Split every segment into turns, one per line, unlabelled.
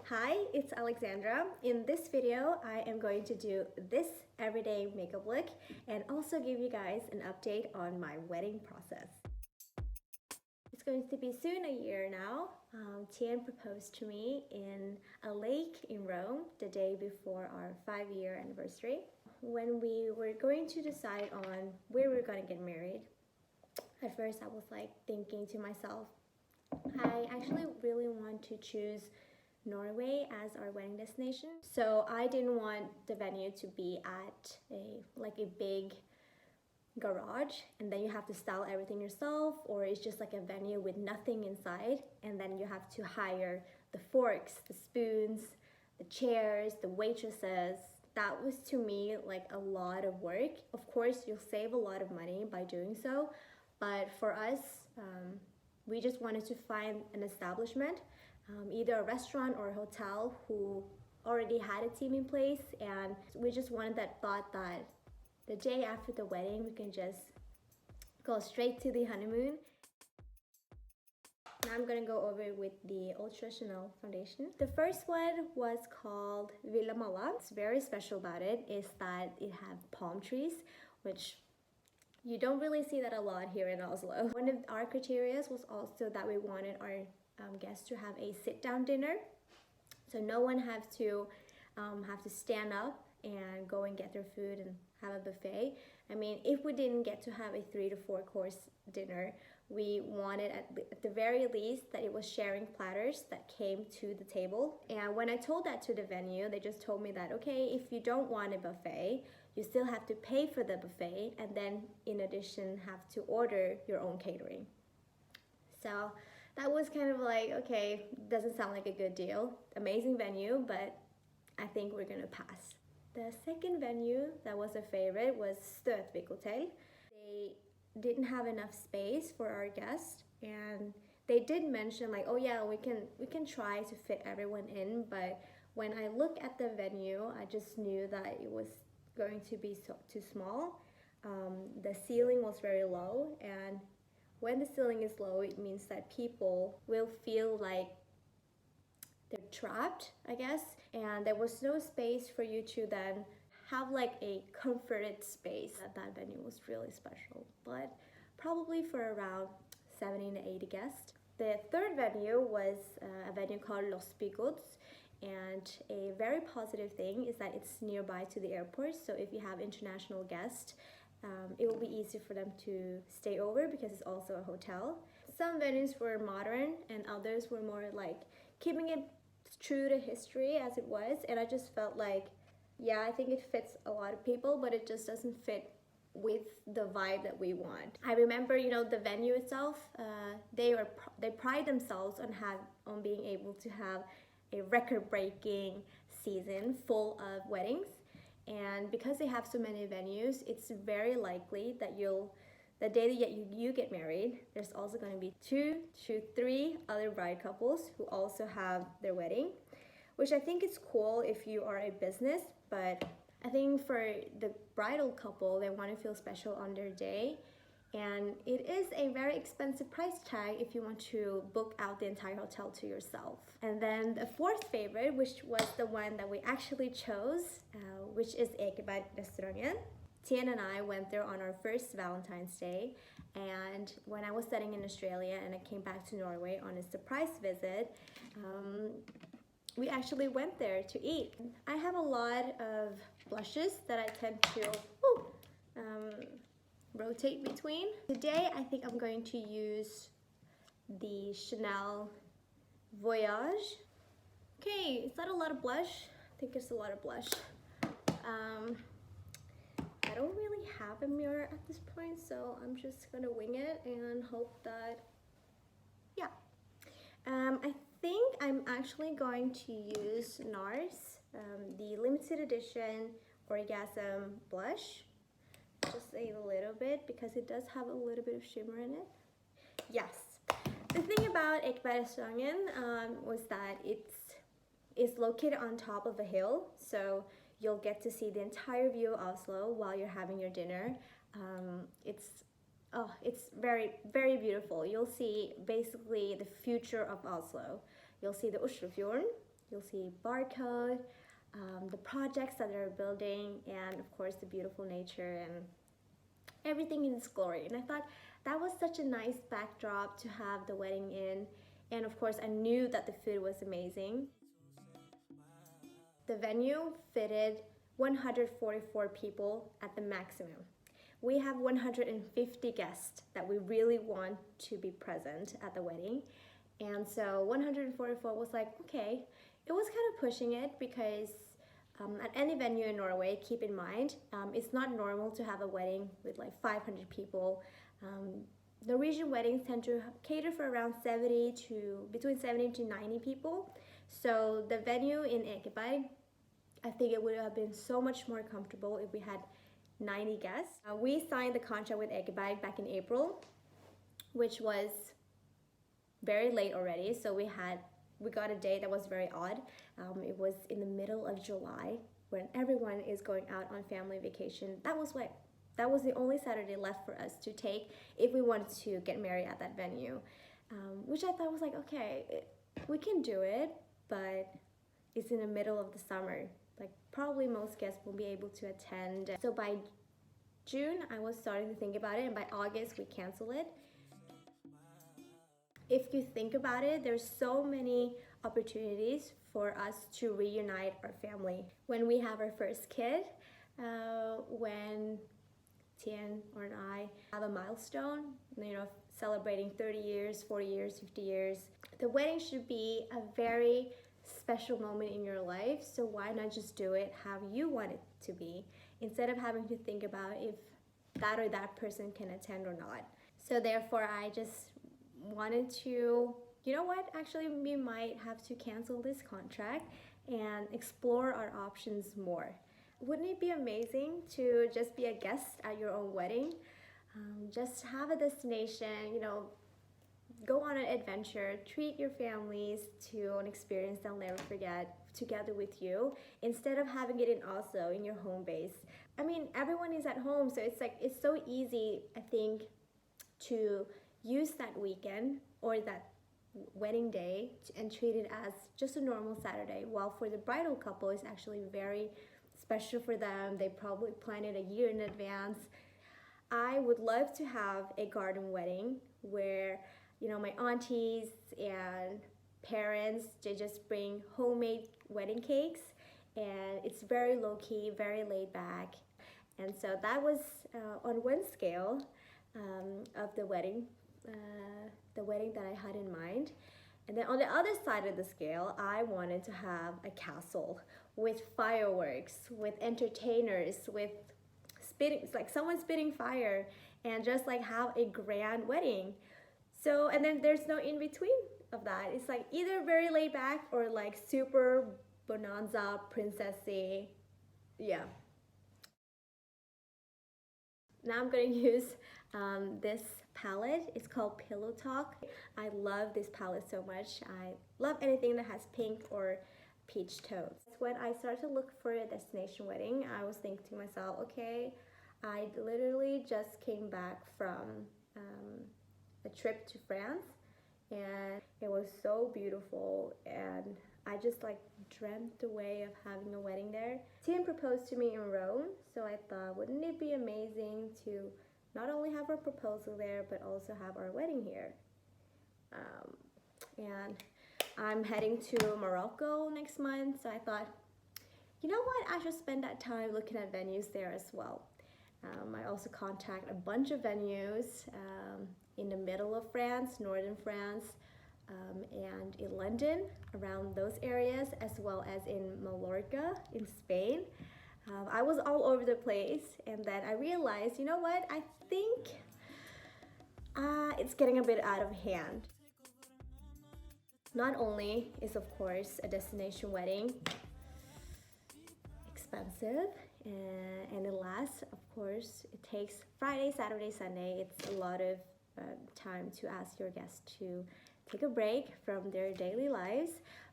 Hi, it's Alexandra. In this video, I am going to do this everyday makeup look and also give you guys an update on my wedding process. It's going to be soon a year now. Tian proposed to me in a lake in Rome the day before our 5-year anniversary. When we were going to decide on where we were going to get married, at first I was like thinking to myself, I actually really want to choose Norway as our wedding destination. So I didn't want the venue to be at a big garage and then you have to style everything yourself, or it's just like a venue with nothing inside and then you have to hire the forks, the spoons, the chairs, the waitresses. That was to me like a lot of work. Of course, you'll save a lot of money by doing so, but for us, we just wanted to find an establishment, either a restaurant or a hotel who already had a team in place, and we just wanted that thought that the day after the wedding we can just go straight to the honeymoon. Now I'm gonna go over with the Ultra Chanel foundation. The first one was called Villa Mala. What's very special about it is that it has palm trees, which you don't really see that a lot here in Oslo. One of our criteria was also that we wanted our guests to have a sit-down dinner, so no one have to stand up and go and get their food and have a buffet. I mean, if we didn't get to have a 3 to 4 course dinner, we wanted at the very least that it was sharing platters that came to the table. And when I told that to the venue, they just told me that, okay, if you don't want a buffet, you still have to pay for the buffet and then in addition have to order your own catering. So that was kind of like, okay, doesn't sound like a good deal. Amazing venue, but I think we're gonna pass. The second venue that was a favorite was Støtvik Hotel. They didn't have enough space for our guests, and they did mention like, oh yeah, we can try to fit everyone in, but when I look at the venue, I just knew that it was going to be too small. The ceiling was very low, and when the ceiling is low, it means that people will feel like they're trapped, I guess, and there was no space for you to then have like a comforted space. That venue was really special, but probably for around 70 to 80 guests. The third venue was a venue called Logistical, and a very positive thing is that it's nearby to the airport, so if you have international guests, it will be easy for them to stay over because it's also a hotel. Some venues were modern and others were more like keeping it true to history as it was, and I just felt like, yeah, I think it fits a lot of people, but it just doesn't fit with the vibe that we want. I remember, the venue itself, they pride themselves on being able to have a record-breaking season full of weddings, and because they have so many venues, it's very likely that the day that you get married, there's also going to be 2 to 3 other bride couples who also have their wedding, which I think is cool if you are a business, but I think for the bridal couple, they want to feel special on their day, and it is a very expensive price tag if you want to book out the entire hotel to yourself. And then the fourth favorite, which was the one that we actually chose, which is Ekebergrestauranten. Tian and I went there on our first Valentine's Day, and when I was studying in Australia and I came back to Norway on a surprise visit, we actually went there to eat. I have a lot of blushes that I tend to rotate between. Today I think I'm going to use the Chanel Voyage. Okay, is that a lot of blush? I think it's a lot of blush. I don't really have a mirror at this point, so I'm just gonna wing it and hope that, yeah. I think I'm actually going to use NARS, the limited edition Orgasm blush, just a little bit because it does have a little bit of shimmer in it. Yes, the thing about Ekebergrestauranten was that it's located on top of a hill, so you'll get to see the entire view of Oslo while you're having your dinner. It's very, very beautiful. You'll see basically the future of Oslo. You'll see the Oslofjorden, You'll see barcode, the projects that they're building, and of course the beautiful nature and everything in its glory. And I thought that was such a nice backdrop to have the wedding in. And of course, I knew that the food was amazing. The venue fitted 144 people at the maximum. We have 150 guests that we really want to be present at the wedding. And so 144 was like, okay, it was kind of pushing it because at any venue in Norway, keep in mind, it's not normal to have a wedding with like 500 people. Norwegian weddings tend to cater for around between 70 to 90 people. So the venue in Ekeberg, I think it would have been so much more comfortable if we had 90 guests. We signed the contract with Ekeberg back in April, which was very late already. So we got a date that was very odd. It was in the middle of July when everyone is going out on family vacation. That was the only Saturday left for us to take if we wanted to get married at that venue, which I thought was like, okay, we can do it, but it's in the middle of the summer. Like probably most guests won't be able to attend. So by June, I was starting to think about it, and by August, we canceled it. If you think about it, there's so many opportunities for us to reunite our family. When we have our first kid, when Tien and I have a milestone, celebrating 30 years, 40 years, 50 years. The wedding should be a very special moment in your life, so why not just do it how you want it to be, instead of having to think about if that or that person can attend or not. So therefore, I just wanted to, actually we might have to cancel this contract and explore our options more. Wouldn't it be amazing to just be a guest at your own wedding? Just have a destination, go on an adventure, treat your families to an experience they'll never forget together with you, instead of having it in Oslo, in your home base. I mean, everyone is at home, so it's so easy, I think, to use that weekend or that wedding day and treat it as just a normal Saturday, while for the bridal couple, it's actually very special for them. They probably plan it a year in advance. I would love to have a garden wedding where, my aunties and parents, they just bring homemade wedding cakes, and it's very low-key, very laid back. And so that was on one scale of the wedding that I had in mind. And then on the other side of the scale, I wanted to have a castle with fireworks, with entertainers, with spitting, it's like someone spitting fire, and just like have a grand wedding. So, and then there's no in between of that. It's like either very laid back or like super bonanza, princessy. Yeah. Now I'm going to use this palette. It's called Pillow Talk. I love this palette so much. I love anything that has pink or peach tones. When I started to look for a destination wedding, I was thinking to myself, okay, I literally just came back from a trip to France, and it was so beautiful, and I just like dreamt away of having a wedding there. Tien proposed to me in Rome, so I thought, wouldn't it be amazing to not only have our proposal there, but also have our wedding here. And I'm heading to Morocco next month, so I thought, you know what, I should spend that time looking at venues there as well. I also contact a bunch of venues in the middle of France, northern France, and in London, around those areas, as well as in Mallorca in Spain. I was all over the place, and then I realized, you know what, I think it's getting a bit out of hand. Not only is, of course, a destination wedding expensive, and it lasts, of course, it takes Friday, Saturday, Sunday. It's a lot of time to ask your guests to take a break from their daily lives.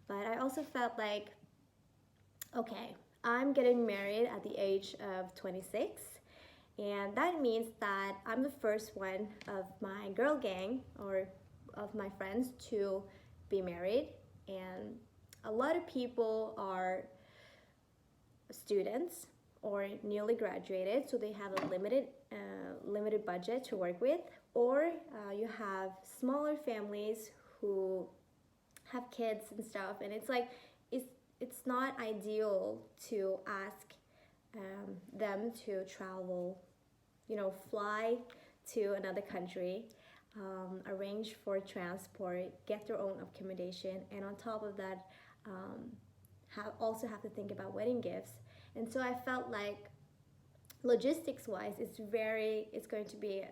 But I also felt like, okay, I'm getting married at the age of 26, and that means that I'm the first one of my girl gang or of my friends to be married, and A lot of people are students or newly graduated, so they have a limited budget to work with, or you have smaller families who have kids and stuff, and it's like it's not ideal to ask them to travel, you know, fly to another country, arrange for transport, get their own accommodation, and on top of that, also have to think about wedding gifts. And so I felt like logistics wise, it's going to be,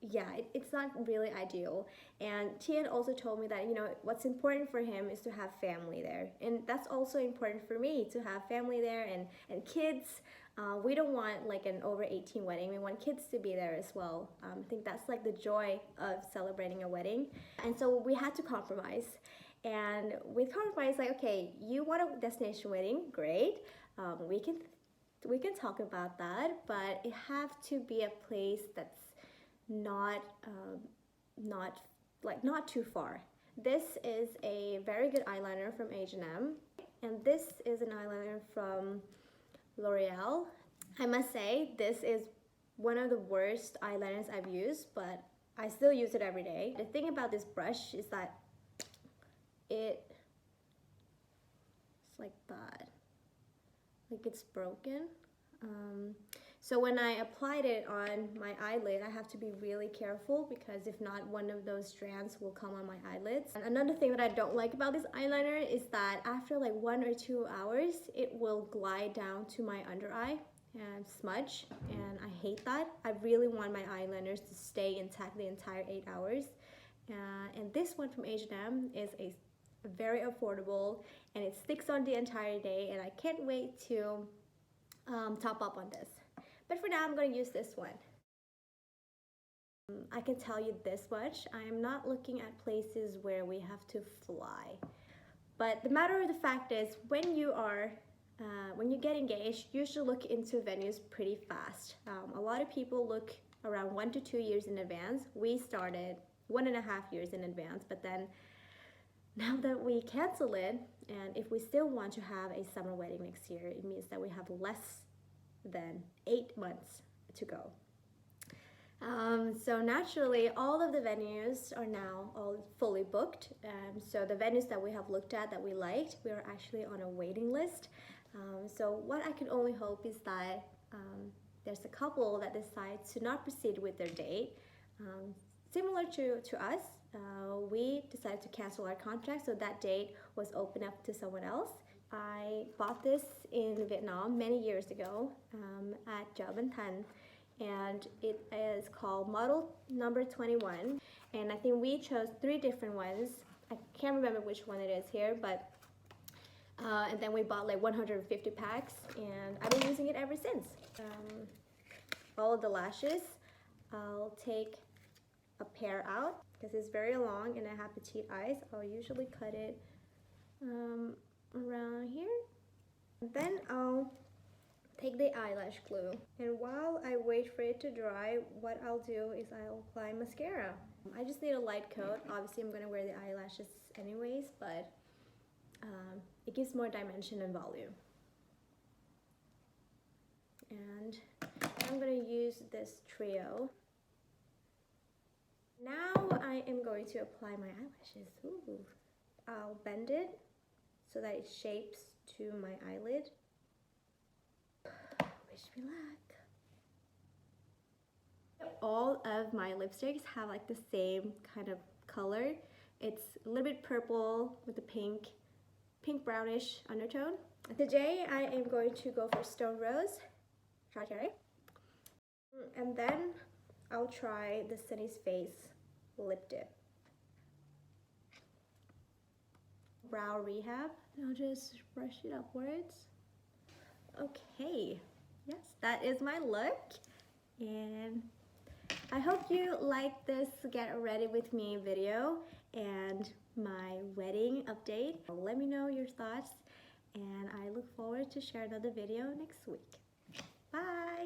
yeah, it's not really ideal. And Tian also told me that, you know, what's important for him is to have family there. And that's also important for me, to have family there and kids. We don't want like an over 18 wedding. We want kids to be there as well. I think that's like the joy of celebrating a wedding. And so we had to compromise. And with compromise, like, okay, you want a destination wedding, great. We can talk about that, but it have to be a place that's not too far. This is a very good eyeliner from H&M, and this is an eyeliner from L'Oreal. I must say this is one of the worst eyeliners I've used, but I still use it every day. The thing about this brush is that it's like that, like it's broken. So when I applied it on my eyelid, I have to be really careful, because if not, one of those strands will come on my eyelids. And another thing that I don't like about this eyeliner is that after like 1 or 2 hours, it will glide down to my under eye and smudge, and I hate that. I really want my eyeliners to stay intact the entire 8 hours. And this one from H&M is a very affordable, and it sticks on the entire day, and I can't wait to top up on this. But for now, I'm going to use this one. I can tell you this much, I am not looking at places where we have to fly. But the matter of the fact is, when you get engaged, you should look into venues pretty fast. A lot of people look around 1 to 2 years in advance. We started 1.5 years in advance, but then now that we cancel it, and if we still want to have a summer wedding next year, it means that we have less than 8 months to go. So naturally, all of the venues are now all fully booked. So the venues that we have looked at that we liked, we are actually on a waiting list. So what I can only hope is that there's a couple that decides to not proceed with their date. Similar to us, we decided to cancel our contract, so that date was open up to someone else. I bought this in Vietnam many years ago at GRWM, and it is called model number 21. And I think we chose 3 different ones. I can't remember which one it is here, but and then we bought like 150 packs, and I've been using it ever since. All of the lashes, I'll take a pair out because it's very long and I have petite eyes. I'll usually cut it around here. And then I'll take the eyelash glue, and while I wait for it to dry, what I'll do is I'll apply mascara. I just need a light coat. Obviously I'm going to wear the eyelashes anyways, but it gives more dimension and volume. And I'm going to use this trio. Now I am going to apply my eyelashes. Ooh. I'll bend it so that it shapes to my eyelid. Wish me luck. All of my lipsticks have like the same kind of color. It's a little bit purple with a pink brownish undertone. Today I am going to go for Stone Rose, Strawberry, and then I'll try the Sunny's Face lip dip. Brow Rehab. I'll just brush it upwards. Okay, yes, that is my look, and I hope you like this get ready with me video and my wedding update. Let me know your thoughts, and I look forward to share another video next week. Bye!